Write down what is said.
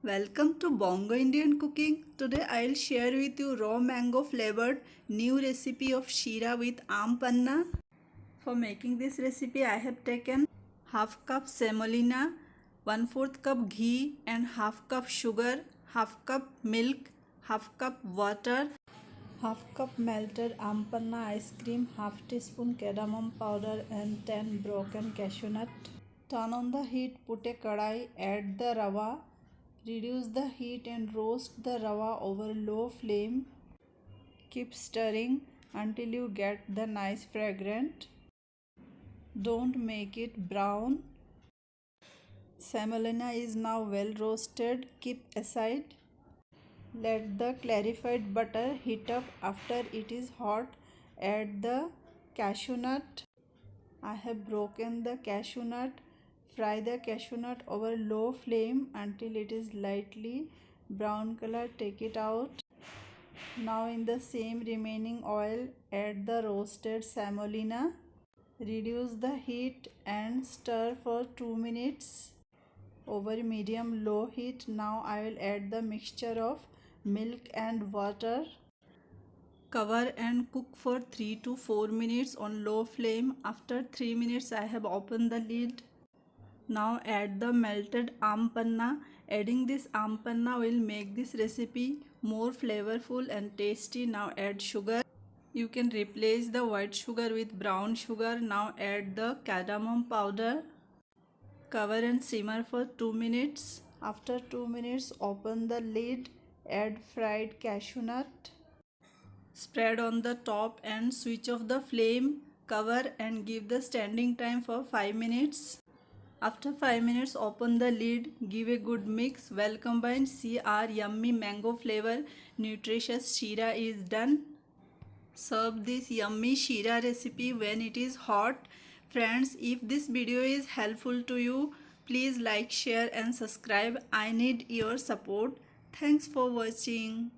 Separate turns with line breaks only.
Welcome to Bongo Indian Cooking. Today I'll share with you raw mango flavored new recipe of Sheera with Aam Panna. For making this recipe I have taken half cup semolina, 1/4 cup ghee and half cup sugar, half cup milk, half cup water, half cup melted Aam Panna ice cream, half teaspoon cardamom powder and 10 broken cashew nut. Turn on the heat, put a kadai, add the rava. Reduce the heat and roast the rava over low flame. Keep stirring until you get the nice fragrant. Don't make it brown. Semolina is now well roasted. Keep aside. Let the clarified butter heat up. After it is hot, add the cashew nut. I have broken the cashew nut. Fry the cashew nut over low flame until it is lightly brown color. Take it out. Now in the same remaining oil, add the roasted semolina. Reduce the heat and stir for 2 minutes over medium-low heat. Now I will add the mixture of milk and water. Cover and cook for 3 to 4 minutes on low flame. After 3 minutes I have opened the lid. Now add the melted Aam Panna. Adding this Aam Panna will make this recipe more flavorful and tasty. Now add sugar. You can replace the white sugar with brown sugar. Now add the cardamom powder. Cover and simmer for 2 minutes. After 2 minutes open the lid. Add fried cashew nut. Spread on the top and switch off the flame. Cover and give the standing time for 5 minutes. After 5 minutes, open the lid, give a good mix. Well combined, see our yummy mango flavor nutritious Sheera is done. Serve this yummy Sheera recipe when it is hot. Friends, if this video is helpful to you, please like, share and subscribe. I need your support. Thanks for watching.